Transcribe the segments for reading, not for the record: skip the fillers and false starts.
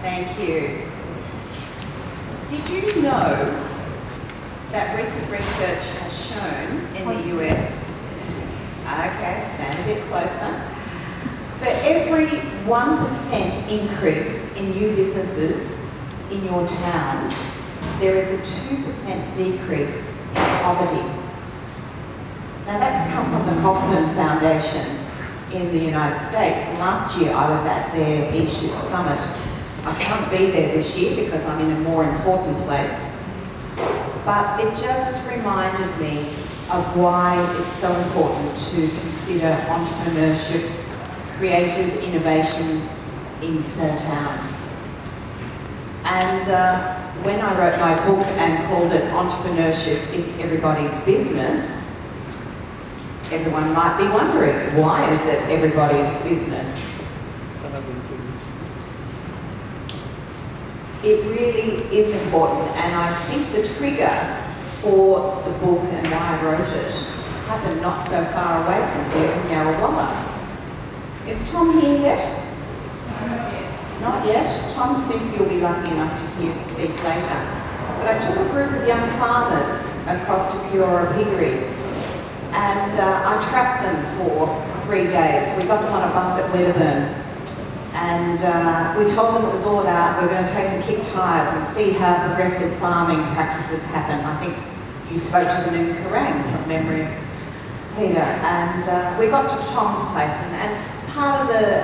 Thank you. Did you know that recent research has shown in the US, okay, stand a bit closer, for every 1% increase in new businesses in your town, there is a 2% decrease in poverty. Now that's come from the Kaufman Foundation in the United States. And last year I was at their e-ship summit. I can't be there this year because I'm in a more important place. But it just reminded me of why it's so important to consider entrepreneurship, creative innovation in small towns. And when I wrote my book and called it Entrepreneurship, It's Everybody's Business, everyone might be wondering, why is it everybody's business? It really is important, and I think the trigger for the book and why I wrote it happened not so far away from here in Yarrawonga. Is Tom here yet? Not yet. Tom Smith, you'll be lucky enough to hear speak later. But I took a group of young farmers across to Kiora Piggery, and I trapped them for 3 days. We got them on a bus at Wedderburn, and we told them it was all about, we're going to take and kick tyres and see how progressive farming practices happen. I think you spoke to them in Kerrang from memory, Peter. And we got to Tom's place, and part of the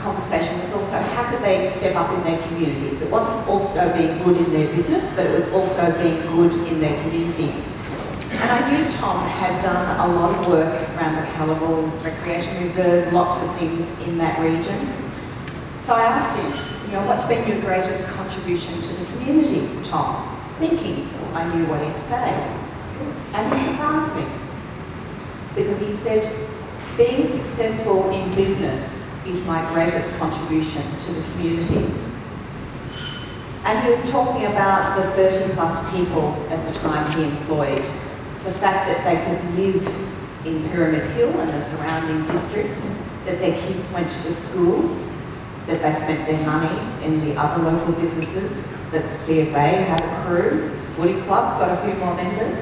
conversation was also how could they step up in their communities. It wasn't also being good in their business, but it was also being good in their community. And I knew Tom had done a lot of work around the Callawall Recreation Reserve, lots of things in that region. So I asked him, what's been your greatest contribution to the community, Tom? Thinking I knew what he'd say. And he surprised me, because he said, being successful in business is my greatest contribution to the community. And he was talking about the 30 plus people at the time he employed. The fact that they could live in Pyramid Hill and the surrounding districts, that their kids went to the schools, that they spent their money in the other local businesses, that the CFA had a crew, footy club got a few more members.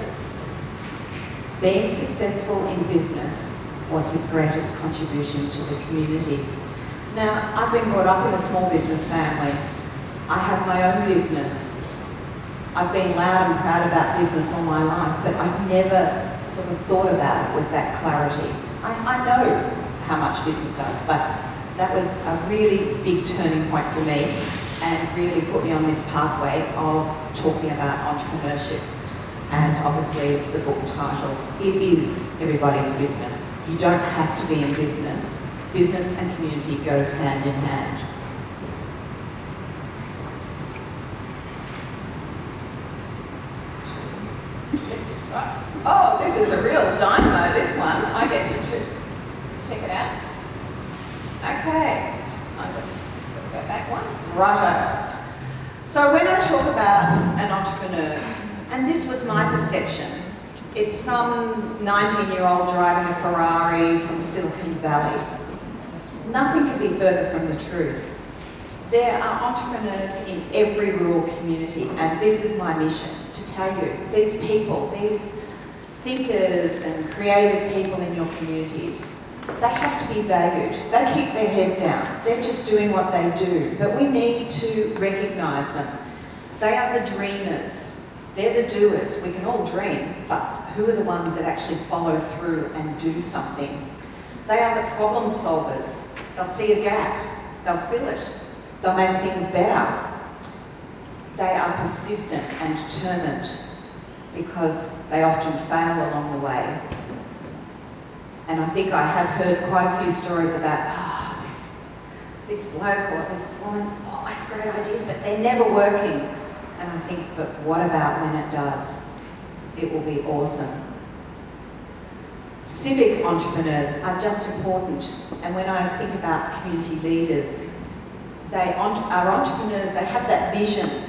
Being successful in business was his greatest contribution to the community. Now, I've been brought up in a small business family. I have my own business. I've been loud and proud about business all my life, but I've never sort of thought about it with that clarity. I know how much business does, but that was a really big turning point for me and really put me on this pathway of talking about entrepreneurship. And obviously the book title, it is everybody's business. You don't have to be in business. Business and community goes hand in hand. Oh, this is a real dynamo, this one. I get to check it out. Okay, I'm going to go back one. Righto. So when I talk about an entrepreneur, and this was my perception, it's some 19-year-old driving a Ferrari from Silicon Valley. Nothing could be further from the truth. There are entrepreneurs in every rural community, and this is my mission, to tell you, these people, these thinkers and creative people in your communities, they have to be valued. They keep their head down. They're just doing what they do, but we need to recognise them. They are the dreamers. They're the doers. We can all dream, but who are the ones that actually follow through and do something? They are the problem solvers. They'll see a gap. They'll fill it. They'll make things better. They are persistent and determined because they often fail along the way. And I think I have heard quite a few stories about, this bloke or this woman always great ideas, but they're never working. And I think, but what about when it does? It will be awesome. Civic entrepreneurs are just important. And when I think about community leaders, they are entrepreneurs, they have that vision,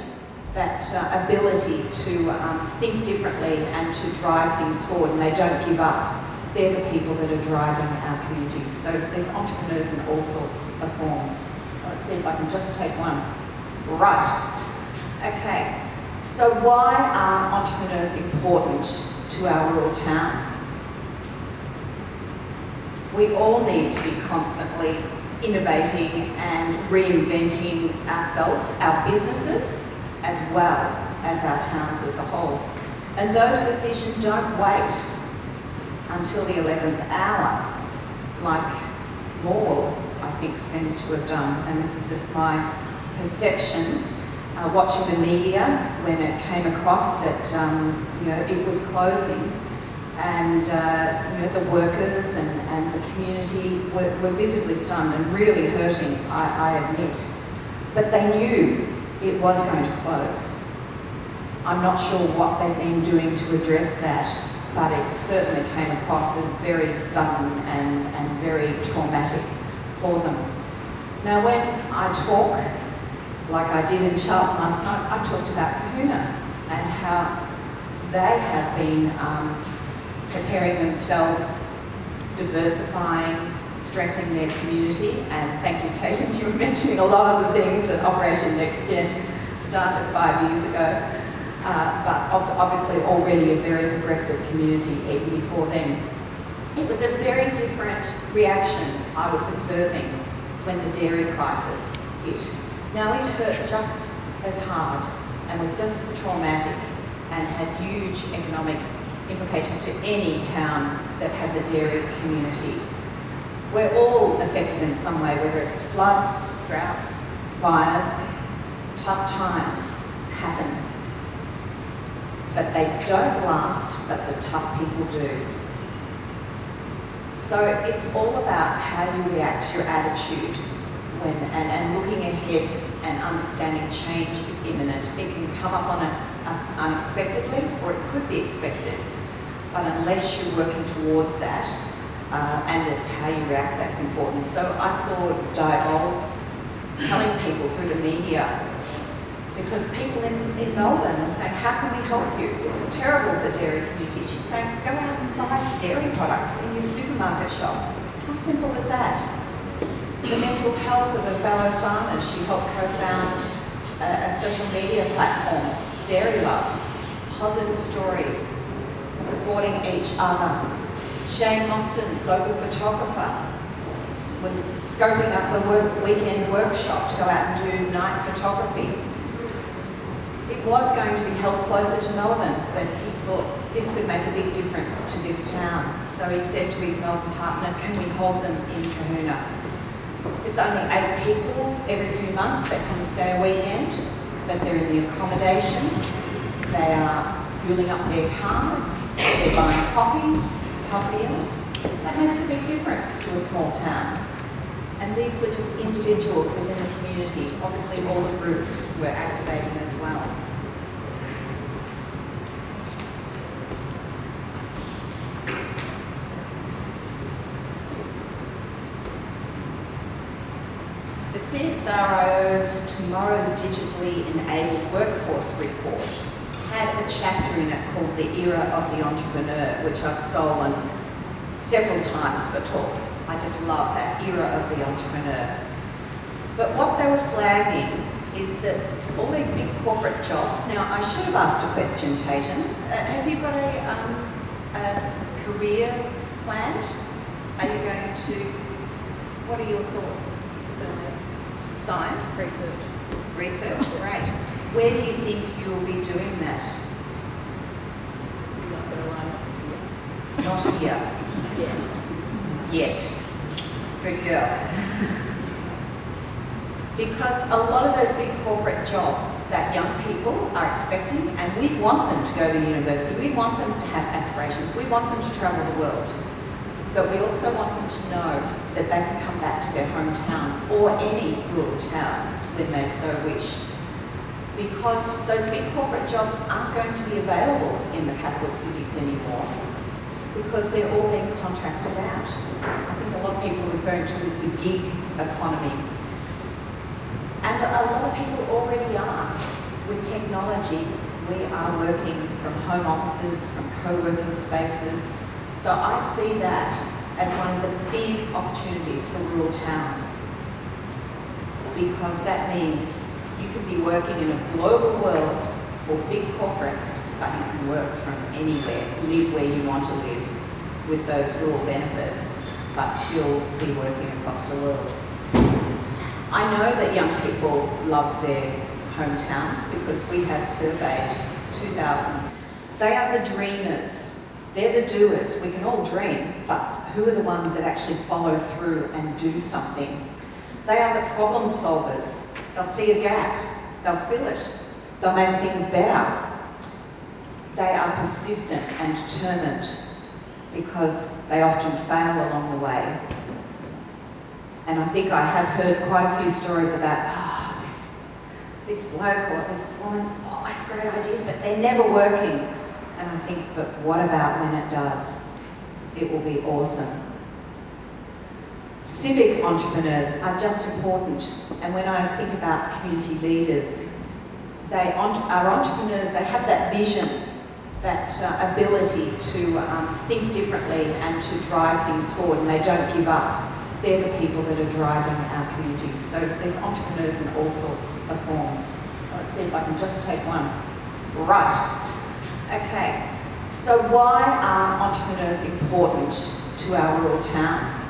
that ability to think differently and to drive things forward, and they don't give up. They're the people that are driving our communities. So there's entrepreneurs in all sorts of forms. Let's see if I can just take one. Right. Okay. So why are entrepreneurs important to our rural towns? We all need to be constantly innovating and reinventing ourselves, our businesses, as well as our towns as a whole. And those with vision don't wait until the 11th hour, like More, I think, seems to have done. And this is just my perception, watching the media when it came across that it was closing, and the workers and the community were visibly stunned and really hurting, I admit. But they knew it was going to close. I'm not sure what they've been doing to address that, but it certainly came across as very sudden and very traumatic for them. Now, when I talk, like I did in Charlton last night, I talked about Kahuna and how they have been preparing themselves, diversifying, strengthening their community. And thank you, Tatum, you were mentioning a lot of the things that Operation Next Gen started 5 years ago. But obviously already a very progressive community even before then. It was a very different reaction I was observing when the dairy crisis hit. Now, it hurt just as hard and was just as traumatic and had huge economic implications to any town that has a dairy community. We're all affected in some way, whether it's floods, droughts, fires. Tough times happen. But they don't last, but the tough people do. So it's all about how you react, your attitude, and looking ahead and understanding change is imminent. It can come up on us unexpectedly, or it could be expected. But unless you're working towards that, and it's how you react, that's important. So I saw Diabol's telling people through the media, because people in Melbourne are saying, how can we help you? This is terrible for the dairy community. She's saying, go out and buy dairy products in your supermarket shop. How simple is that? The mental health of a fellow farmer, she helped co-found a social media platform, Dairy Love, positive stories, supporting each other. Shane Mostyn, local photographer, was scoping up a weekend workshop to go out and do night photography. It was going to be held closer to Melbourne, but he thought this could make a big difference to this town. So he said to his Melbourne partner, can we hold them in Kahuna? It's only 8 people every few months that come and stay a weekend, but they're in the accommodation, they are fueling up their cars, they're buying coffee meals. That makes a big difference to a small town. And these were just individuals within the community. Obviously all the groups were activating as well. The CSIRO's Tomorrow's Digitally Enabled Workforce report had a chapter in it called The Era of the Entrepreneur, which I've stolen several times for talks. I just love that, era of the entrepreneur. But what they were flagging is that all these big corporate jobs, now I should have asked a question, Tatum. Have you got a career planned? Are you going to, what are your thoughts? Science? Research, great. Where do you think you'll be doing that? Not here. Yet. Good girl. Because a lot of those big corporate jobs that young people are expecting, and we want them to go to university, we want them to have aspirations, we want them to travel the world, but we also want them to know that they can come back to their hometowns or any rural town when they so wish. Because those big corporate jobs aren't going to be available in the capital cities anymore, because they're all being contracted out. I think a lot of people refer to it as the gig economy. And a lot of people already are. With technology, we are working from home offices, from co-working spaces. So I see that as one of the big opportunities for rural towns, because that means You can be working in a global world for big corporates, but you can work from anywhere, live where you want to live with those rural benefits, but still be working across the world. I know that young people love their hometowns because we have surveyed 2,000. They are the dreamers. They're the doers. We can all dream, but who are the ones that actually follow through and do something? They are the problem solvers. They'll see a gap. They'll fill it. They'll make things better. They are persistent and determined because they often fail along the way. And I think I have heard quite a few stories about, this bloke or this woman always great ideas, but they're never working. And I think, but what about when it does? It will be awesome. Civic entrepreneurs are just important. And when I think about community leaders, they are entrepreneurs, they have that vision, that ability to think differently and to drive things forward, and they don't give up. They're the people that are driving our communities. So there's entrepreneurs in all sorts of forms. Let's see if I can just take one. Right. Okay. So why are entrepreneurs important to our rural towns?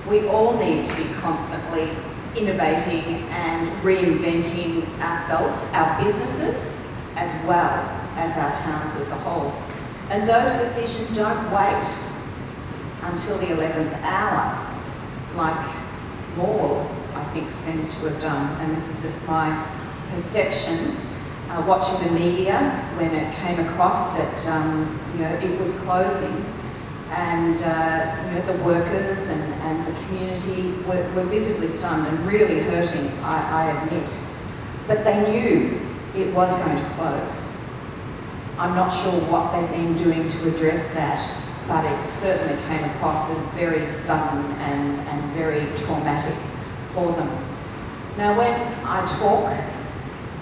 We all need to be constantly innovating and reinventing ourselves, our businesses, as well as our towns as a whole. And those with vision don't wait until the 11th hour, like Maul, I think, seems to have done. And this is just my perception, watching the media when it came across that it was closing, and the workers and the community were visibly stunned and really hurting, I admit. But they knew it was going to close. I'm not sure what they've been doing to address that, but it certainly came across as very sudden and very traumatic for them. Now when I talk,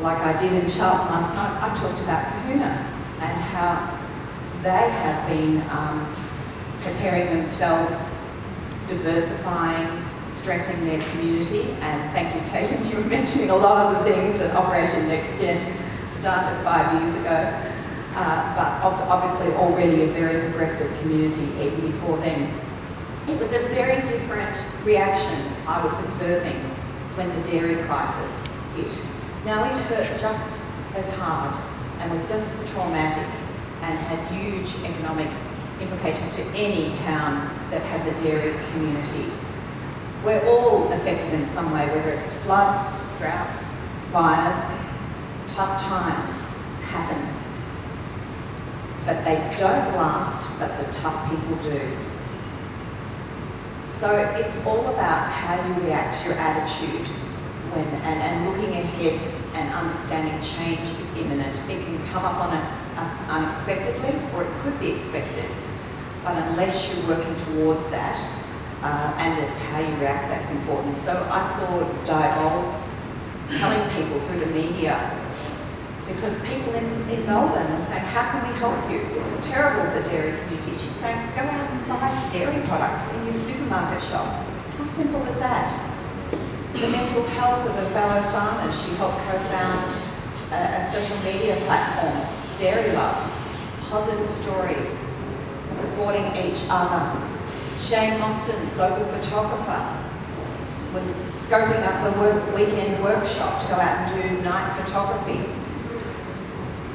like I did in Charlton last night, I talked about Kahuna and how they have been preparing themselves, diversifying, strengthening their community, and thank you, Tatum, you were mentioning a lot of the things that Operation Next Gen started 5 years ago. But obviously already a very progressive community even before then. It was a very different reaction I was observing when the dairy crisis hit. Now it hurt just as hard and was just as traumatic and had huge economic implications to any town that has a dairy community. We're all affected in some way, whether it's floods, droughts, fires. Tough times happen. But they don't last, but the tough people do. So it's all about how you react, your attitude, and looking ahead and understanding change is imminent. It can come up on us unexpectedly, or it could be expected. But unless you're working towards that, and it's how you react that's important. So I saw Diabol's telling people through the media, because people in Melbourne are saying, how can we help you? This is terrible for the dairy community. She's saying, go out and buy dairy products in your supermarket shop. How simple is that? The mental health of her fellow farmers, she helped co-found a social media platform, Dairy Love, positive stories, supporting each other. Shane Mostyn, local photographer, was scoping up a weekend workshop to go out and do night photography.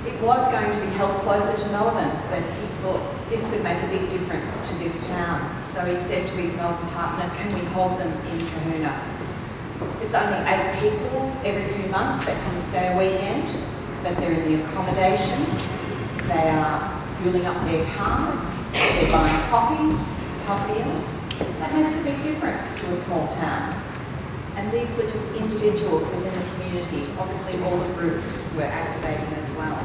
It was going to be held closer to Melbourne, but he thought this would make a big difference to this town. So he said to his Melbourne partner, can we hold them in Kahuna? It's only 8 people every few months that come and stay a weekend, but they're in the accommodation, they are fueling up their cars, they're buying coffee. That makes a big difference to a small town. And these were just individuals within the community. Obviously all the groups were activating as well.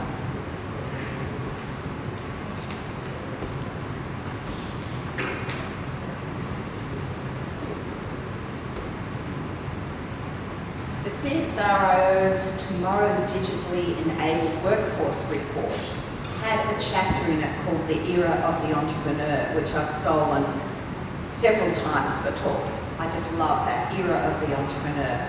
The CSIRO's Tomorrow's Digitally Enabled Workforce report had a chapter in it called The Era of the Entrepreneur, which I've stolen several times for talks. I just love that era of the entrepreneur.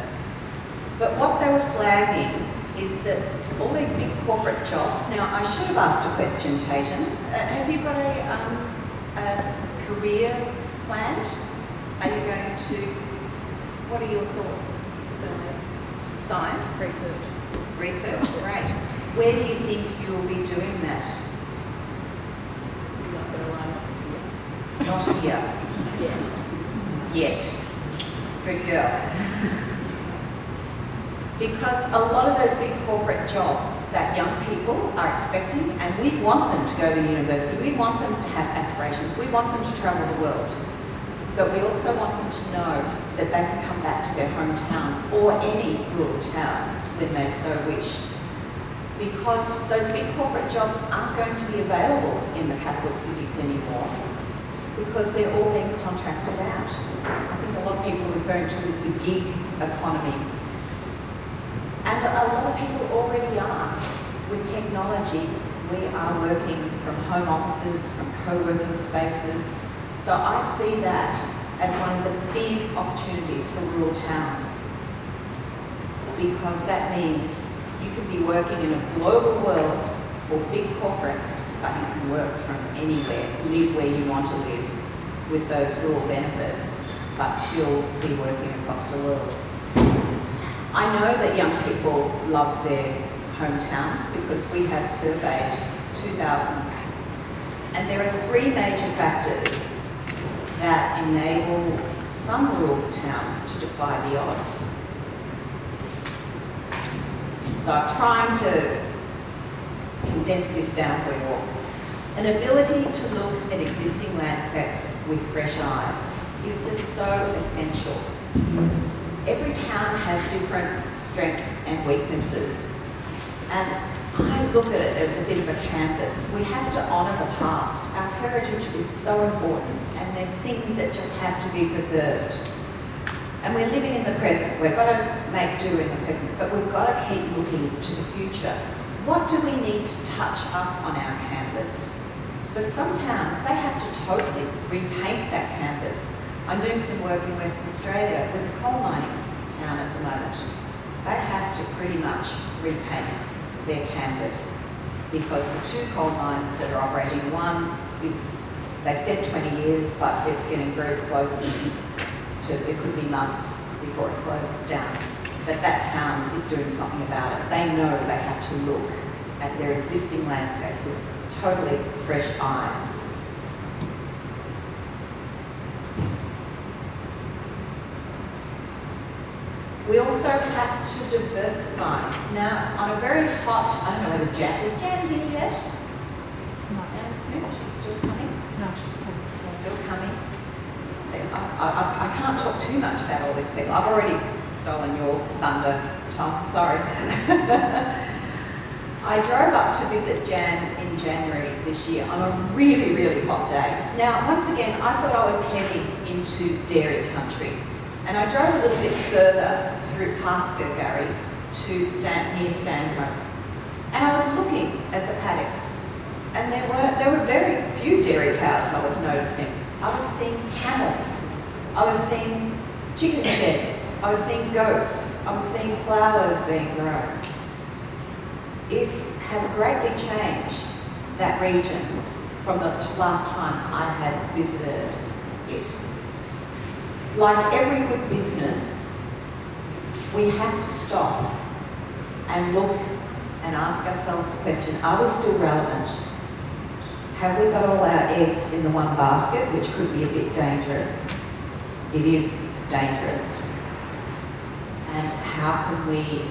But what they were flagging is that all these big corporate jobs, now I should have asked a question, Tatum. Have you got a career planned? Are you going to, what are your thoughts? Science? Research, great. Where do you think you'll be doing that? Not here. Yet. Good girl. Because a lot of those big corporate jobs that young people are expecting, and we want them to go to university, we want them to have aspirations, we want them to travel the world, but we also want them to know that they can come back to their hometowns or any rural town when they so wish. Because those big corporate jobs aren't going to be available in the capital cities anymore, because they're all being contracted out. I think a lot of people refer to it as the gig economy. And a lot of people already are. With technology, we are working from home offices, from co-working spaces. So I see that as one of the big opportunities for rural towns, because that means you can be working in a global world for big corporates, but you can work from anywhere, live where you want to live with those rural benefits, but still be working across the world. I know that young people love their hometowns because we have surveyed 2,000, and there are three major factors that enable some rural towns to defy the odds. So I'm trying to condense this down for you all. An ability to look at existing landscapes with fresh eyes is just so essential. Every town has different strengths and weaknesses, and I look at it as a bit of a canvas. We have to honour the past. Our heritage is so important, and there's things that just have to be preserved. And we're living in the present. We've got to make do in the present, but we've got to keep looking to the future. What do we need to touch up on our canvas? For some towns, they have to totally repaint that canvas. I'm doing some work in Western Australia with a coal mining town at the moment. They have to pretty much repaint their canvas because the two coal mines that are operating, one is, they said 20 years, but it's getting very close to, it could be months before it closes down. But that town is doing something about it. They know they have to look at their existing landscapes with totally fresh eyes. We also have to diversify. Now, on a very hot, I don't know whether Jan, is Jan here yet? Jan Smith, she's still coming? No, she's coming. Still coming. So I can't talk too much about all these people. I've already stolen your thunder, Tom, sorry. I drove up to visit Jan in January this year on a really, really hot day. Now, once again, I thought I was heading into dairy country. And I drove a little bit further through Pascoe Gary to near Stanhope. And I was looking at the paddocks, and there were very few dairy cows I was noticing. I was seeing camels, I was seeing chicken sheds, I was seeing goats, I was seeing flowers being grown. It has greatly changed that region from the last time I had visited it. Like every good business, we have to stop and look and ask ourselves the question, are we still relevant? Have we got all our eggs in the one basket, which could be a bit dangerous? It is dangerous. And how can we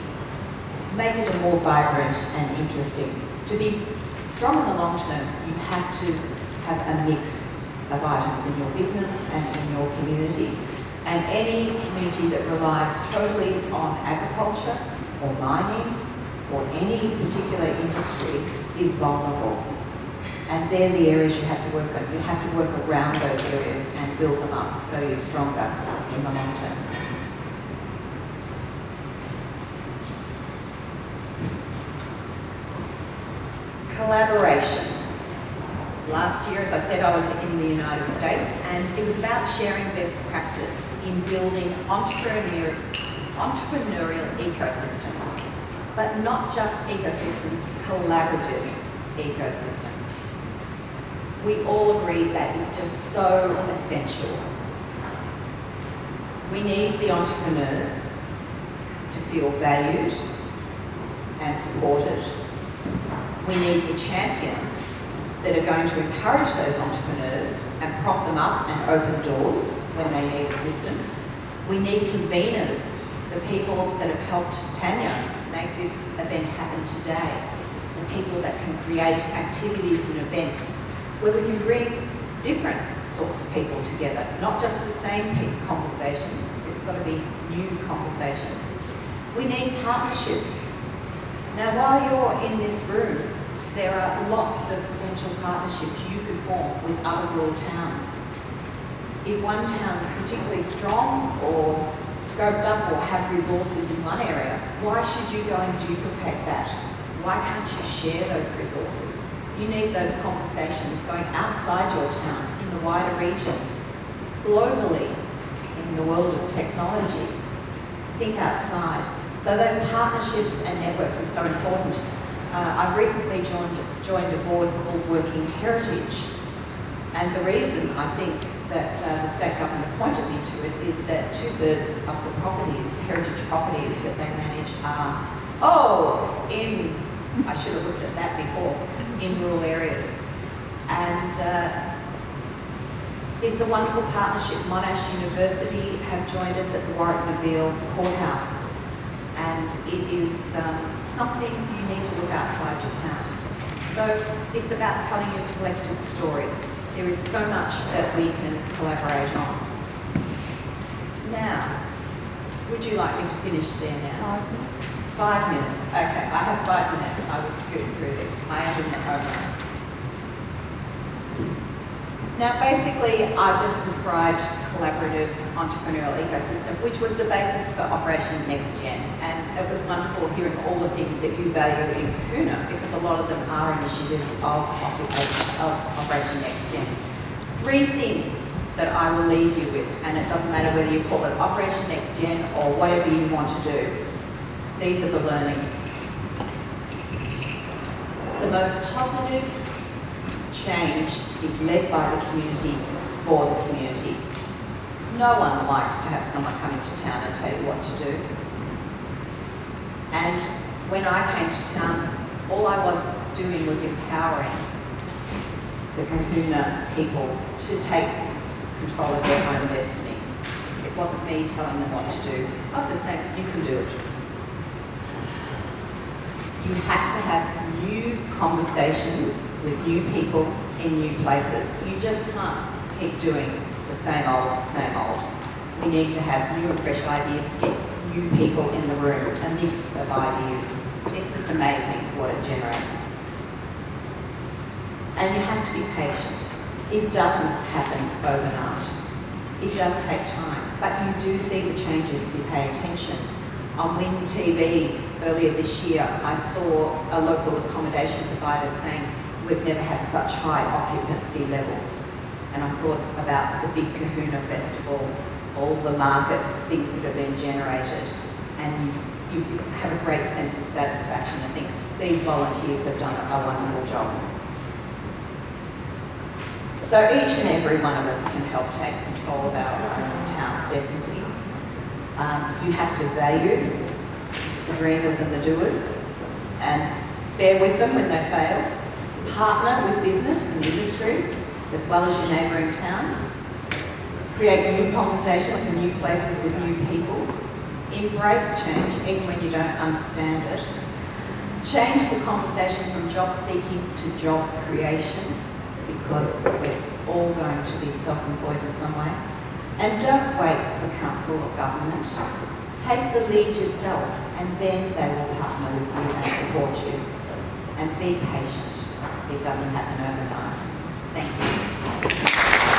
make it a more vibrant and interesting? To be strong in the long term, you have to have a mix of items in your business and in your community. And any community that relies totally on agriculture or mining or any particular industry is vulnerable. And they're the areas you have to work on. You have to work around those areas and build them up so you're stronger in the long term. Collaboration. Last year, as I said, I was in the United States, and it was about sharing best practice in building entrepreneurial entrepreneurial ecosystems, but not just ecosystems, collaborative ecosystems. We all agree that is just so essential. We need the entrepreneurs to feel valued and supported. We need the champions that are going to encourage those entrepreneurs and prop them up and open doors when they need assistance. We need conveners, the people that have helped Tanya make this event happen today, the people that can create activities and events where we can bring different sorts of people together, not just the same conversations. It's got to be new conversations. We need partnerships. Now, while you're in this room, there are lots of potential partnerships you could form with other rural towns. If one town's particularly strong or scoped up or have resources in one area, why should you go and duplicate that? Why can't you share those resources? You need those conversations going outside your town, in the wider region, globally, in the world of technology. Think outside. So those partnerships and networks are so important. I recently joined a board called Working Heritage, and the reason I think that the state government appointed me to it is that 2/3 of the properties, heritage properties that they manage are, I should have looked at that before, in rural areas. And it's a wonderful partnership. Monash University have joined us at the Warwick-Nabil Courthouse, and it is something you need to look outside your towns. So it's about telling your collective story. There is so much that we can collaborate on. Now, would you like me to finish there now? 5 minutes. Okay, I have 5 minutes. I will scoot through this. I am in the program. Now, basically, I've just described collaborative entrepreneurial ecosystem, which was the basis for Operation NextGen. And it was wonderful hearing all the things that you value in Kahuna, because a lot of them are initiatives of Operation NextGen. 3 things that I will leave you with, and it doesn't matter whether you call it Operation NextGen or whatever you want to do. These are the learnings. The most positive change is led by the community for the community. No one likes to have someone come into town and tell you what to do. And when I came to town, all I was doing was empowering the Kahuna people to take control of their own destiny. It wasn't me telling them what to do. I was just saying, you can do it. You have to have new conversations with new people in new places. You just can't keep doing the same old, same old. We need to have new and fresh ideas, get new people in the room, a mix of ideas. It's just amazing what it generates. And you have to be patient. It doesn't happen overnight. It does take time, but you do see the changes if you pay attention. On WIN TV earlier this year, I saw a local accommodation provider saying, we've never had such high occupancy levels. And I thought about the big Kahuna Festival, all the markets, things that have been generated, and you have a great sense of satisfaction. I think these volunteers have done a wonderful job. So each and every one of us can help take control of our own town's destiny. You have to value the dreamers and the doers and bear with them when they fail. Partner with business and industry as well as your neighbouring towns. Create new conversations and new spaces with new people. Embrace change even when you don't understand it. Change the conversation from job seeking to job creation, because we're all going to be self-employed in some way. And don't wait for council or government. Take the lead yourself, and then they will partner with you and support you. And be patient. It doesn't happen overnight. Thank you.